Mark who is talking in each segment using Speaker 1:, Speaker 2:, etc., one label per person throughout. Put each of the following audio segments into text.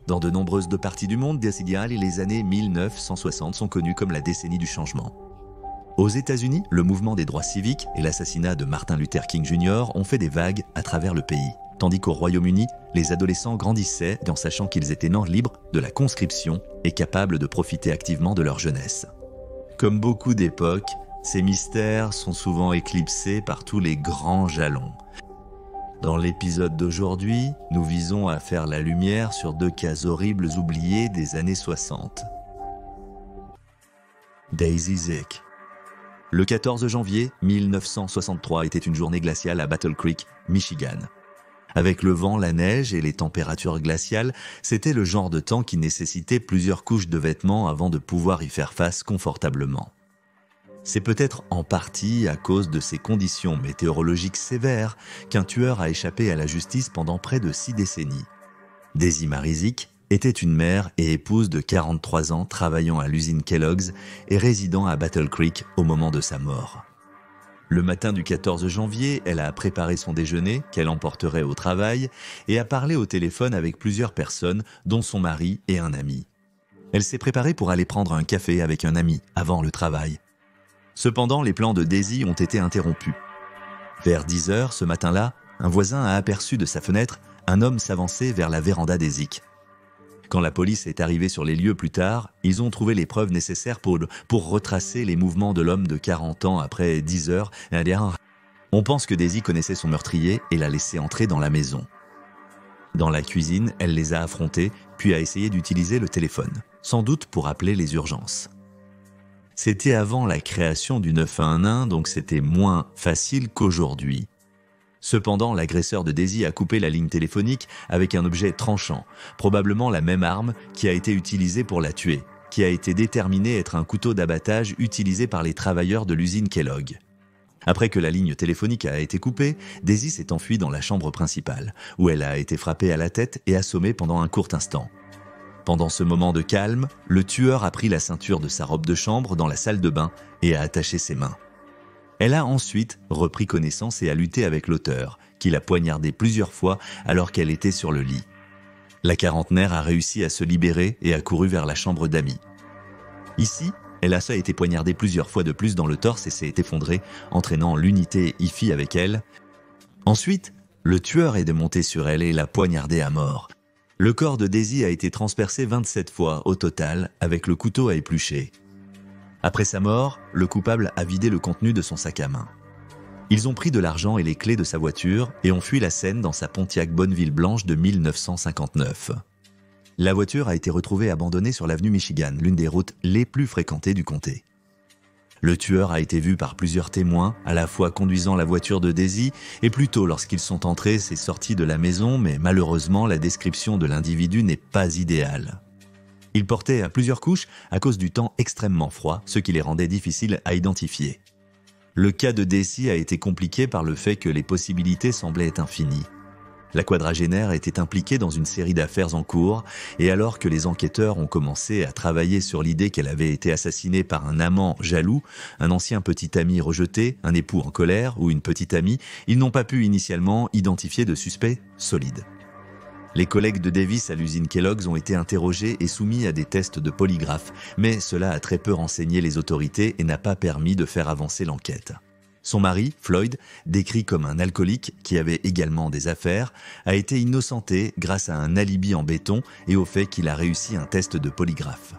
Speaker 1: Dans de nombreuses parties du monde, Daisy Dale, les années 1960 sont connues comme la décennie du changement. Aux États-Unis, le mouvement des droits civiques et l'assassinat de Martin Luther King Jr. ont fait des vagues à travers le pays, tandis qu'au Royaume-Uni, les adolescents grandissaient en sachant qu'ils étaient nés libres de la conscription et capables de profiter activement de leur jeunesse. Comme beaucoup d'époques, ces mystères sont souvent éclipsés par tous les grands jalons. Dans l'épisode d'aujourd'hui, nous visons à faire la lumière sur 2 cas horribles oubliés des années 60. Daisy Zick. Le 14 janvier 1963 était une journée glaciale à Battle Creek, Michigan. Avec le vent, la neige et les températures glaciales, c'était le genre de temps qui nécessitait plusieurs couches de vêtements avant de pouvoir y faire face confortablement. C'est peut-être en partie à cause de ces conditions météorologiques sévères qu'un tueur a échappé à la justice pendant près de 6 décennies. Daisy Marie Zick était une mère et épouse de 43 ans travaillant à l'usine Kellogg's et résidant à Battle Creek au moment de sa mort. Le matin du 14 janvier, elle a préparé son déjeuner qu'elle emporterait au travail et a parlé au téléphone avec plusieurs personnes, dont son mari et un ami. Elle s'est préparée pour aller prendre un café avec un ami avant le travail. Cependant, les plans de Daisy ont été interrompus. Vers 10 heures ce matin-là, un voisin a aperçu de sa fenêtre un homme s'avancer vers la véranda des Zick. Quand la police est arrivée sur les lieux plus tard, ils ont trouvé les preuves nécessaires pour retracer les mouvements de l'homme de 40 ans après 10 heures. On pense que Daisy connaissait son meurtrier et l'a laissé entrer dans la maison. Dans la cuisine, elle les a affrontés, puis a essayé d'utiliser le téléphone, sans doute pour appeler les urgences. C'était avant la création du 911, donc c'était moins facile qu'aujourd'hui. Cependant, l'agresseur de Daisy a coupé la ligne téléphonique avec un objet tranchant, probablement la même arme qui a été utilisée pour la tuer, qui a été déterminée être un couteau d'abattage utilisé par les travailleurs de l'usine Kellogg. Après que la ligne téléphonique a été coupée, Daisy s'est enfuie dans la chambre principale, où elle a été frappée à la tête et assommée pendant un court instant. Pendant ce moment de calme, le tueur a pris la ceinture de sa robe de chambre dans la salle de bain et a attaché ses mains. Elle a ensuite repris connaissance et a lutté avec l'auteur, qui l'a poignardée plusieurs fois alors qu'elle était sur le lit. La quarantenaire a réussi à se libérer et a couru vers la chambre d'amis. Ici, elle a été poignardée plusieurs fois de plus dans le torse et s'est effondrée, entraînant l'unité IFI avec elle. Ensuite, le tueur est démonté sur elle et l'a poignardée à mort. Le corps de Daisy a été transpercé 27 fois au total avec le couteau à éplucher. Après sa mort, le coupable a vidé le contenu de son sac à main. Ils ont pris de l'argent et les clés de sa voiture et ont fui la scène dans sa Pontiac Bonneville blanche de 1959. La voiture a été retrouvée abandonnée sur l'avenue Michigan, l'une des routes les plus fréquentées du comté. Le tueur a été vu par plusieurs témoins, à la fois conduisant la voiture de Daisy et plus tôt lorsqu'ils sont entrés et sortis de la maison, mais malheureusement la description de l'individu n'est pas idéale. Il portait à plusieurs couches à cause du temps extrêmement froid, ce qui les rendait difficiles à identifier. Le cas de Daisy a été compliqué par le fait que les possibilités semblaient être infinies. La quadragénaire était impliquée dans une série d'affaires en cours et alors que les enquêteurs ont commencé à travailler sur l'idée qu'elle avait été assassinée par un amant jaloux, un ancien petit ami rejeté, un époux en colère ou une petite amie, ils n'ont pas pu initialement identifier de suspects solides. Les collègues de Davis à l'usine Kellogg's ont été interrogés et soumis à des tests de polygraphe, mais cela a très peu renseigné les autorités et n'a pas permis de faire avancer l'enquête. Son mari, Floyd, décrit comme un alcoolique qui avait également des affaires, a été innocenté grâce à un alibi en béton et au fait qu'il a réussi un test de polygraphe.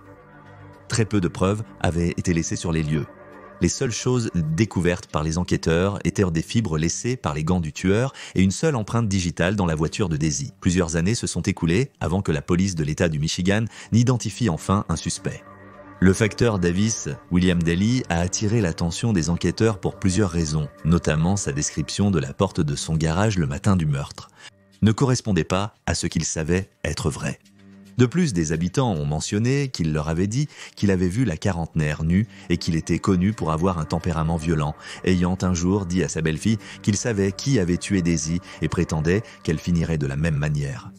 Speaker 1: Très peu de preuves avaient été laissées sur les lieux. Les seules choses découvertes par les enquêteurs étaient des fibres laissées par les gants du tueur et une seule empreinte digitale dans la voiture de Daisy. Plusieurs années se sont écoulées avant que la police de l'État du Michigan n'identifie enfin un suspect. Le facteur Davis, William Daly, a attiré l'attention des enquêteurs pour plusieurs raisons, notamment sa description de la porte de son garage le matin du meurtre. Ne correspondait pas à ce qu'ils savaient être vrai. De plus, des habitants ont mentionné qu'il leur avait dit qu'il avait vu la quarantenaire nue et qu'il était connu pour avoir un tempérament violent, ayant un jour dit à sa belle-fille qu'il savait qui avait tué Daisy et prétendait qu'elle finirait de la même manière.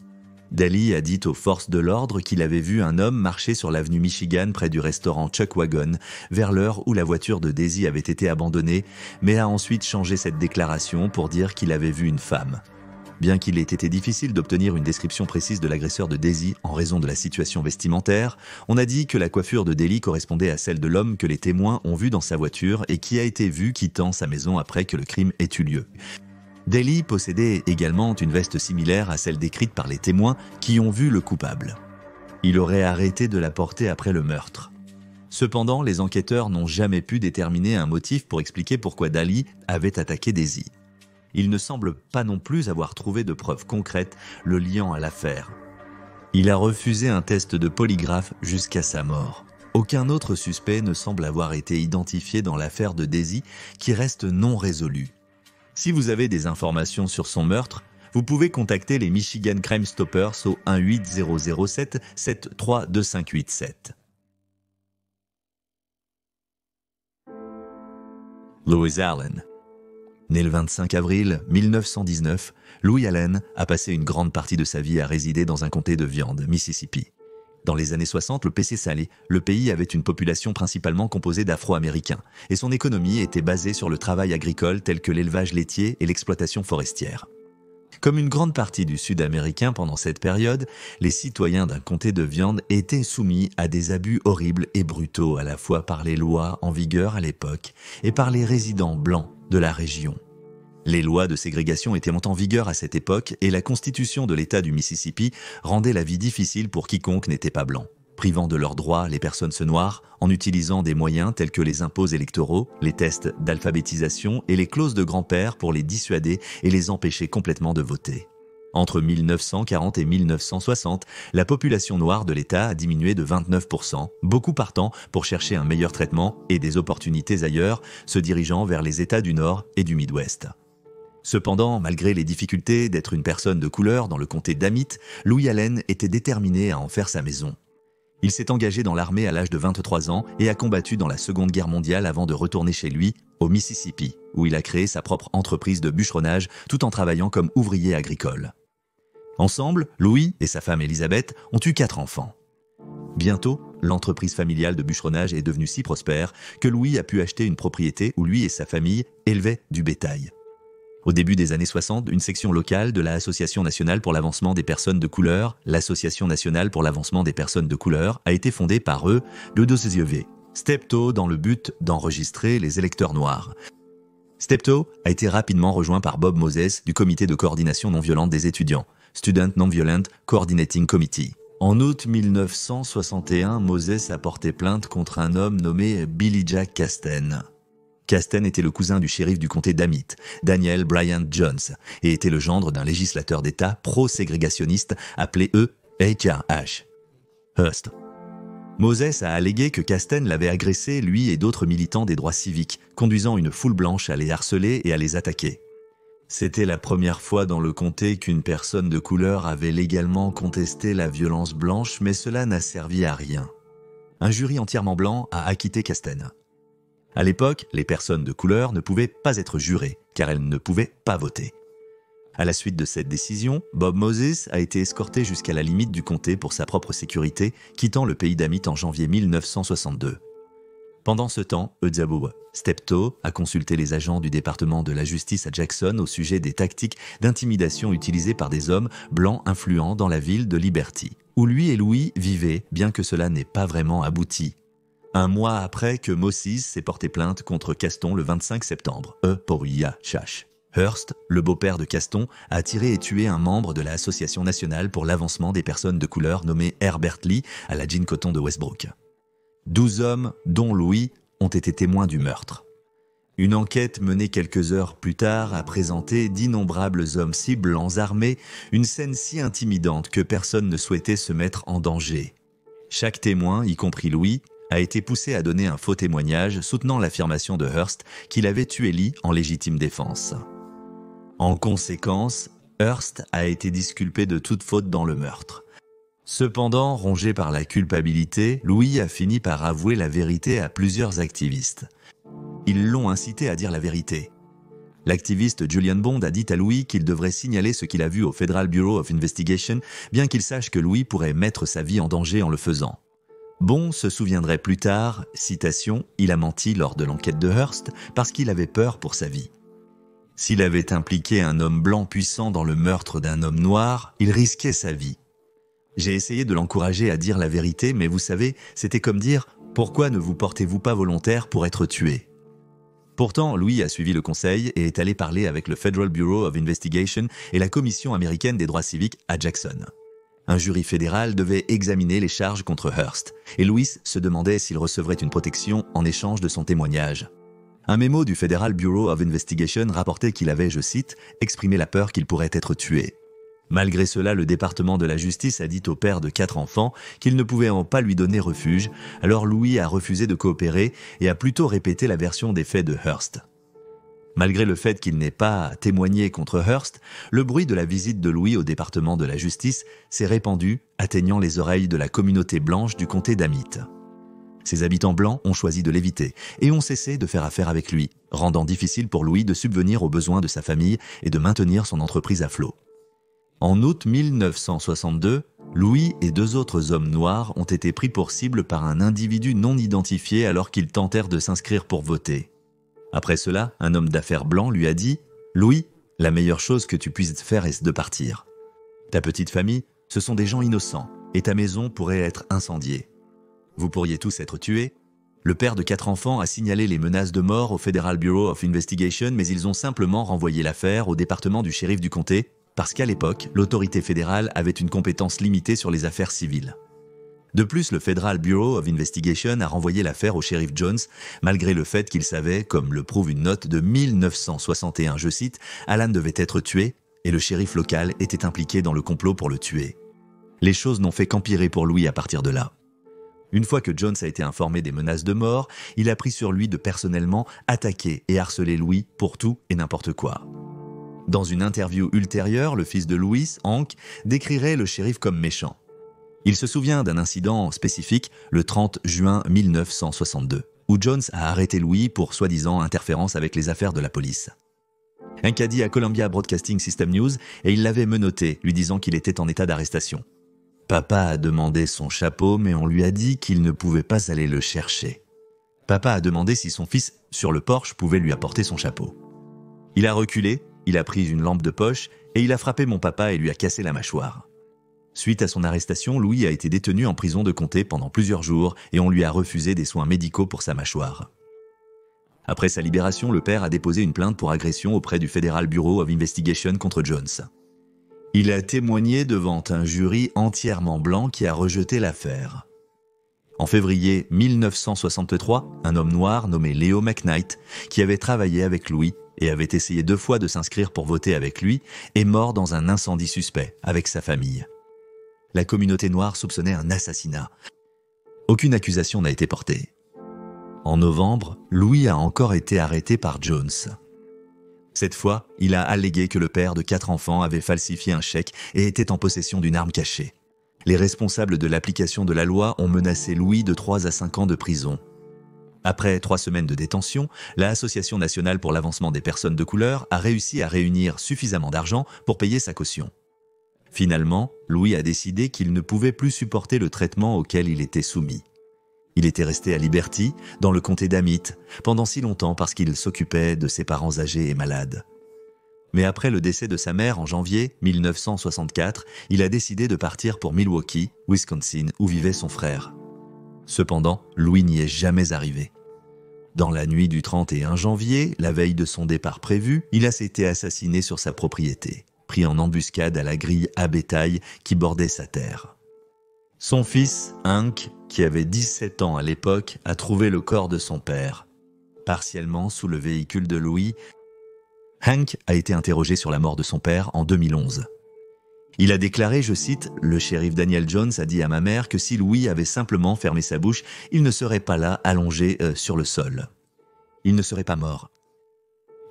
Speaker 1: Daly a dit aux forces de l'ordre qu'il avait vu un homme marcher sur l'avenue Michigan près du restaurant Chuck Wagon vers l'heure où la voiture de Daisy avait été abandonnée, mais a ensuite changé cette déclaration pour dire qu'il avait vu une femme. Bien qu'il ait été difficile d'obtenir une description précise de l'agresseur de Daisy en raison de la situation vestimentaire, on a dit que la coiffure de Daly correspondait à celle de l'homme que les témoins ont vu dans sa voiture et qui a été vu quittant sa maison après que le crime ait eu lieu. Daly possédait également une veste similaire à celle décrite par les témoins qui ont vu le coupable. Il aurait arrêté de la porter après le meurtre. Cependant, les enquêteurs n'ont jamais pu déterminer un motif pour expliquer pourquoi Daly avait attaqué Daisy. Il ne semble pas non plus avoir trouvé de preuves concrètes le liant à l'affaire. Il a refusé un test de polygraphe jusqu'à sa mort. Aucun autre suspect ne semble avoir été identifié dans l'affaire de Daisy, qui reste non résolue. Si vous avez des informations sur son meurtre, vous pouvez contacter les Michigan Crime Stoppers au 1-8007 732587. Louis Allen. Né le 25 avril 1919, Louis Allen a passé une grande partie de sa vie à résider dans un comté de Viande, Mississippi. Dans les années 60, le PC salé, le pays avait une population principalement composée d'Afro-Américains, et son économie était basée sur le travail agricole tel que l'élevage laitier et l'exploitation forestière. Comme une grande partie du Sud-Américain pendant cette période, les citoyens d'un comté de Viande étaient soumis à des abus horribles et brutaux à la fois par les lois en vigueur à l'époque et par les résidents blancs de la région. Les lois de ségrégation étaient en vigueur à cette époque et la constitution de l'État du Mississippi rendait la vie difficile pour quiconque n'était pas blanc, privant de leurs droits les personnes noires en utilisant des moyens tels que les impôts électoraux, les tests d'alphabétisation et les clauses de grand-père pour les dissuader et les empêcher complètement de voter. Entre 1940 et 1960, la population noire de l'État a diminué de 29%, beaucoup partant pour chercher un meilleur traitement et des opportunités ailleurs, se dirigeant vers les États du Nord et du Midwest. Cependant, malgré les difficultés d'être une personne de couleur dans le comté d'Amite, Louis Allen était déterminé à en faire sa maison. Il s'est engagé dans l'armée à l'âge de 23 ans et a combattu dans la Seconde Guerre mondiale avant de retourner chez lui, au Mississippi, où il a créé sa propre entreprise de bûcheronnage tout en travaillant comme ouvrier agricole. Ensemble, Louis et sa femme Elisabeth ont eu 4 enfants. Bientôt, l'entreprise familiale de bûcheronnage est devenue si prospère que Louis a pu acheter une propriété où lui et sa famille élevaient du bétail. Au début des années 60, une section locale de l'Association nationale pour l'avancement des personnes de couleur, l'Association nationale pour l'avancement des personnes de couleur, a été fondée par eux, le DOCV, Steptoe, dans le but d'enregistrer les électeurs noirs. Steptoe a été rapidement rejoint par Bob Moses du comité de coordination non violente des étudiants, Student Non-Violent Coordinating Committee. En août 1961, Moses a porté plainte contre un homme nommé Billy Jack Kasten. Kasten était le cousin du shérif du comté d'Amite, Daniel Bryant Jones, et était le gendre d'un législateur d'État pro-ségrégationniste appelé H. Hearst. Moses a allégué que Kasten l'avait agressé, lui et d'autres militants des droits civiques, conduisant une foule blanche à les harceler et à les attaquer. C'était la première fois dans le comté qu'une personne de couleur avait légalement contesté la violence blanche, mais cela n'a servi à rien. Un jury entièrement blanc a acquitté Kasten. À l'époque, les personnes de couleur ne pouvaient pas être jurées, car elles ne pouvaient pas voter. À la suite de cette décision, Bob Moses a été escorté jusqu'à la limite du comté pour sa propre sécurité, quittant le pays d'Amite en janvier 1962. Pendant ce temps, Steptoe a consulté les agents du département de la justice à Jackson au sujet des tactiques d'intimidation utilisées par des hommes blancs influents dans la ville de Liberty, où lui et Louis vivaient, bien que cela n'ait pas vraiment abouti. Un mois après que Moses s'est porté plainte contre Kaston le 25 septembre, Hearst, le beau-père de Kaston, a tiré et tué un membre de l'Association nationale pour l'avancement des personnes de couleur nommé Herbert Lee à la Jean Cotton de Westbrook. 12 hommes, dont Louis, ont été témoins du meurtre. Une enquête menée quelques heures plus tard a présenté d'innombrables hommes si blancs armés, une scène si intimidante que personne ne souhaitait se mettre en danger. Chaque témoin, y compris Louis, a été poussé à donner un faux témoignage soutenant l'affirmation de Hearst qu'il avait tué Lee en légitime défense. En conséquence, Hearst a été disculpé de toute faute dans le meurtre. Cependant, rongé par la culpabilité, Louis a fini par avouer la vérité à plusieurs activistes. Ils l'ont incité à dire la vérité. L'activiste Julian Bond a dit à Louis qu'il devrait signaler ce qu'il a vu au Federal Bureau of Investigation, bien qu'il sache que Louis pourrait mettre sa vie en danger en le faisant. Bond se souviendrait plus tard, citation, « Il a menti lors de l'enquête de Hearst parce qu'il avait peur pour sa vie ». S'il avait impliqué un homme blanc puissant dans le meurtre d'un homme noir, il risquait sa vie. J'ai essayé de l'encourager à dire la vérité, mais vous savez, c'était comme dire « Pourquoi ne vous portez-vous pas volontaire pour être tué ?» Pourtant, Louis a suivi le conseil et est allé parler avec le Federal Bureau of Investigation et la Commission américaine des droits civiques à Jackson. Un jury fédéral devait examiner les charges contre Hearst, et Louis se demandait s'il recevrait une protection en échange de son témoignage. Un mémo du Federal Bureau of Investigation rapportait qu'il avait, je cite, « exprimé la peur qu'il pourrait être tué ». Malgré cela, le département de la justice a dit au père de 4 enfants qu'il ne pouvait pas lui donner refuge, alors Louis a refusé de coopérer et a plutôt répété la version des faits de Hearst. Malgré le fait qu'il n'ait pas témoigné contre Hearst, le bruit de la visite de Louis au département de la justice s'est répandu, atteignant les oreilles de la communauté blanche du comté d'Amite. Ses habitants blancs ont choisi de l'éviter et ont cessé de faire affaire avec lui, rendant difficile pour Louis de subvenir aux besoins de sa famille et de maintenir son entreprise à flot. En août 1962, Louis et 2 autres hommes noirs ont été pris pour cible par un individu non identifié alors qu'ils tentèrent de s'inscrire pour voter. Après cela, un homme d'affaires blanc lui a dit « Louis, la meilleure chose que tu puisses faire est de partir. Ta petite famille, ce sont des gens innocents et ta maison pourrait être incendiée. Vous pourriez tous être tués. » Le père de 4 enfants a signalé les menaces de mort au Federal Bureau of Investigation, mais ils ont simplement renvoyé l'affaire au département du shérif du comté parce qu'à l'époque, l'autorité fédérale avait une compétence limitée sur les affaires civiles. De plus, le Federal Bureau of Investigation a renvoyé l'affaire au shérif Jones, malgré le fait qu'il savait, comme le prouve une note de 1961, je cite, « Alan devait être tué et le shérif local était impliqué dans le complot pour le tuer. » Les choses n'ont fait qu'empirer pour Louis à partir de là. Une fois que Jones a été informé des menaces de mort, il a pris sur lui de personnellement attaquer et harceler Louis pour tout et n'importe quoi. Dans une interview ultérieure, le fils de Louis, Hank, décrirait le shérif comme méchant. Il se souvient d'un incident spécifique le 30 juin 1962, où Jones a arrêté Louis pour soi-disant interférence avec les affaires de la police. Hank a dit à Columbia Broadcasting System News et il l'avait menotté, lui disant qu'il était en état d'arrestation. Papa a demandé son chapeau, mais on lui a dit qu'il ne pouvait pas aller le chercher. Papa a demandé si son fils, sur le porche, pouvait lui apporter son chapeau. Il a reculé, il a pris une lampe de poche et il a frappé mon papa et lui a cassé la mâchoire. Suite à son arrestation, Louis a été détenu en prison de comté pendant plusieurs jours et on lui a refusé des soins médicaux pour sa mâchoire. Après sa libération, le père a déposé une plainte pour agression auprès du Federal Bureau of Investigation contre Jones. Il a témoigné devant un jury entièrement blanc qui a rejeté l'affaire. En février 1963, un homme noir nommé Leo McKnight, qui avait travaillé avec Louis et avait essayé 2 fois de s'inscrire pour voter avec lui, est mort dans un incendie suspect avec sa famille. La communauté noire soupçonnait un assassinat. Aucune accusation n'a été portée. En novembre, Louis a encore été arrêté par Jones. Cette fois, il a allégué que le père de 4 enfants avait falsifié un chèque et était en possession d'une arme cachée. Les responsables de l'application de la loi ont menacé Louis de 3 à 5 ans de prison. Après 3 semaines de détention, l'Association nationale pour l'avancement des personnes de couleur a réussi à réunir suffisamment d'argent pour payer sa caution. Finalement, Louis a décidé qu'il ne pouvait plus supporter le traitement auquel il était soumis. Il était resté à Liberty, dans le comté d'Amite, pendant si longtemps parce qu'il s'occupait de ses parents âgés et malades. Mais après le décès de sa mère en janvier 1964, il a décidé de partir pour Milwaukee, Wisconsin, où vivait son frère. Cependant, Louis n'y est jamais arrivé. Dans la nuit du 31 janvier, la veille de son départ prévu, il a été assassiné sur sa propriété, pris en embuscade à la grille à bétail qui bordait sa terre. Son fils, Hank, qui avait 17 ans à l'époque, a trouvé le corps de son père. Partiellement sous le véhicule de Louis, Hank a été interrogé sur la mort de son père en 2011. Il a déclaré, je cite, « Le shérif Daniel Jones a dit à ma mère que si Louis avait simplement fermé sa bouche, il ne serait pas là, allongé sur le sol. Il ne serait pas mort. »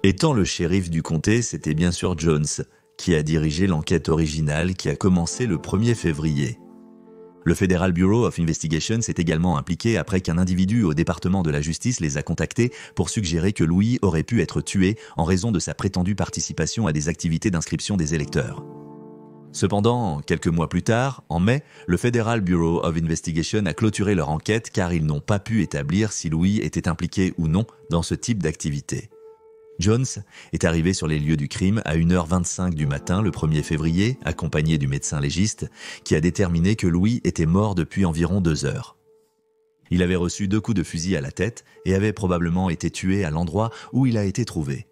Speaker 1: Étant le shérif du comté, c'était bien sûr Jones qui a dirigé l'enquête originale qui a commencé le 1er février. Le Federal Bureau of Investigation s'est également impliqué après qu'un individu au département de la justice les a contactés pour suggérer que Louis aurait pu être tué en raison de sa prétendue participation à des activités d'inscription des électeurs. Cependant, quelques mois plus tard, en mai, le Federal Bureau of Investigation a clôturé leur enquête car ils n'ont pas pu établir si Louis était impliqué ou non dans ce type d'activité. Jones est arrivé sur les lieux du crime à 1h25 du matin le 1er février, accompagné du médecin légiste, qui a déterminé que Louis était mort depuis environ 2 heures. Il avait reçu 2 coups de fusil à la tête et avait probablement été tué à l'endroit où il a été trouvé.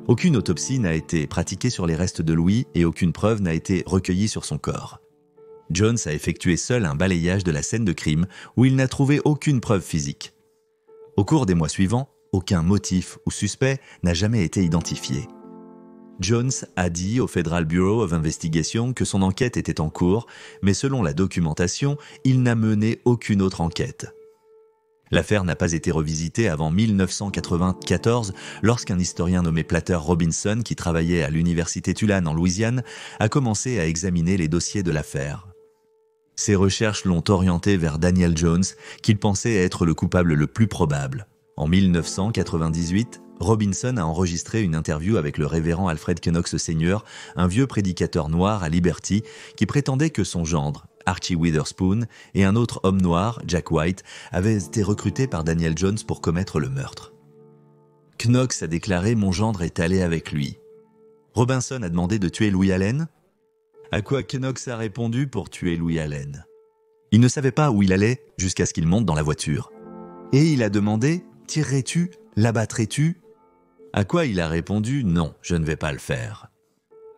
Speaker 1: Aucune autopsie n'a été pratiquée sur les restes de Louis et aucune preuve n'a été recueillie sur son corps. Jones a effectué seul un balayage de la scène de crime où il n'a trouvé aucune preuve physique. Au cours des mois suivants, aucun motif ou suspect n'a jamais été identifié. Jones a dit au Federal Bureau of Investigation que son enquête était en cours, mais selon la documentation, il n'a mené aucune autre enquête. L'affaire n'a pas été revisitée avant 1994 lorsqu'un historien nommé Plater Robinson, qui travaillait à l'université Tulane en Louisiane, a commencé à examiner les dossiers de l'affaire. Ses recherches l'ont orienté vers Daniel Jones, qu'il pensait être le coupable le plus probable. En 1998, Robinson a enregistré une interview avec le révérend Alfred Knox Sr., un vieux prédicateur noir à Liberty, qui prétendait que son gendre, Archie Witherspoon, et un autre homme noir, Jack White, avaient été recrutés par Daniel Jones pour commettre le meurtre. Knox a déclaré « Mon gendre est allé avec lui ». Robinson a demandé de tuer Louis Allen, à quoi Knox a répondu pour tuer Louis Allen. Il ne savait pas où il allait jusqu'à ce qu'il monte dans la voiture. Et il a demandé « Tirerais-tu? L'abattrais-tu » À quoi il a répondu « Non, je ne vais pas le faire. »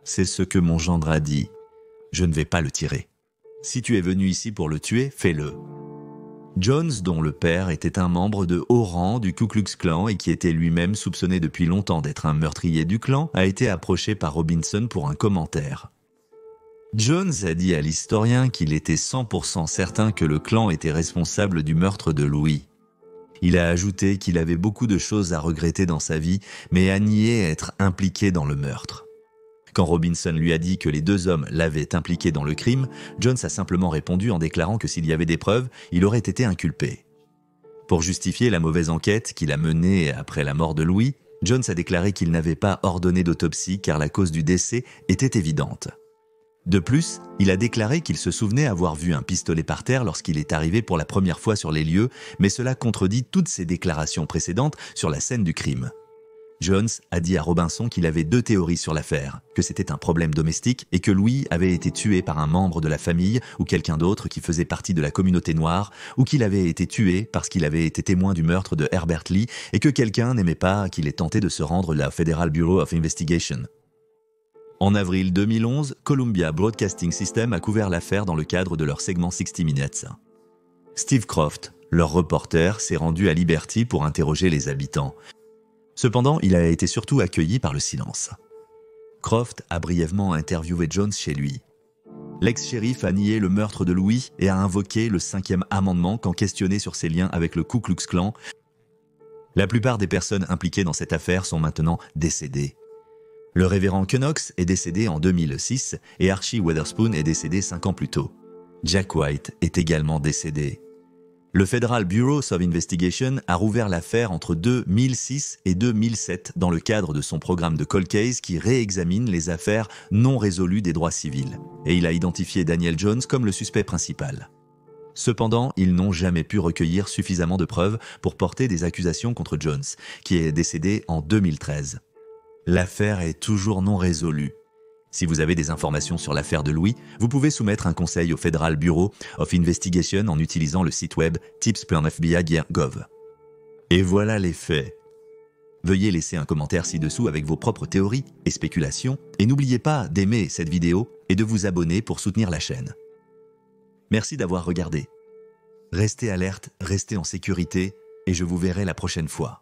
Speaker 1: C'est ce que mon gendre a dit. Je ne vais pas le tirer. Si tu es venu ici pour le tuer, fais-le. Jones, dont le père était un membre de haut rang du Ku Klux Klan et qui était lui-même soupçonné depuis longtemps d'être un meurtrier du clan, a été approché par Robinson pour un commentaire. Jones a dit à l'historien qu'il était 100% certain que le clan était responsable du meurtre de Louis. Il a ajouté qu'il avait beaucoup de choses à regretter dans sa vie, mais a nié être impliqué dans le meurtre. Quand Robinson lui a dit que les 2 hommes l'avaient impliqué dans le crime, Jones a simplement répondu en déclarant que s'il y avait des preuves, il aurait été inculpé. Pour justifier la mauvaise enquête qu'il a menée après la mort de Louis, Jones a déclaré qu'il n'avait pas ordonné d'autopsie car la cause du décès était évidente. De plus, il a déclaré qu'il se souvenait avoir vu un pistolet par terre lorsqu'il est arrivé pour la première fois sur les lieux, mais cela contredit toutes ses déclarations précédentes sur la scène du crime. Jones a dit à Robinson qu'il avait 2 théories sur l'affaire, que c'était un problème domestique et que Louis avait été tué par un membre de la famille ou quelqu'un d'autre qui faisait partie de la communauté noire, ou qu'il avait été tué parce qu'il avait été témoin du meurtre de Herbert Lee et que quelqu'un n'aimait pas qu'il ait tenté de se rendre à la Federal Bureau of Investigation. En avril 2011, Columbia Broadcasting System a couvert l'affaire dans le cadre de leur segment 60 Minutes. Steve Kroft, leur reporter, s'est rendu à Liberty pour interroger les habitants. Cependant, il a été surtout accueilli par le silence. Kroft a brièvement interviewé Jones chez lui. L'ex-shérif a nié le meurtre de Louis et a invoqué le 5e amendement quand questionné sur ses liens avec le Ku Klux Klan. La plupart des personnes impliquées dans cette affaire sont maintenant décédées. Le révérend Knox est décédé en 2006 et Archie Witherspoon est décédé 5 ans plus tôt. Jack White est également décédé. Le Federal Bureau of Investigation a rouvert l'affaire entre 2006 et 2007 dans le cadre de son programme de Cold Case qui réexamine les affaires non résolues des droits civils. Et il a identifié Daniel Jones comme le suspect principal. Cependant, ils n'ont jamais pu recueillir suffisamment de preuves pour porter des accusations contre Jones, qui est décédé en 2013. L'affaire est toujours non résolue. Si vous avez des informations sur l'affaire de Louis, vous pouvez soumettre un conseil au Federal Bureau of Investigation en utilisant le site web tips.fbi.gov. Et voilà les faits. Veuillez laisser un commentaire ci-dessous avec vos propres théories et spéculations et n'oubliez pas d'aimer cette vidéo et de vous abonner pour soutenir la chaîne. Merci d'avoir regardé. Restez alerte, restez en sécurité et je vous verrai la prochaine fois.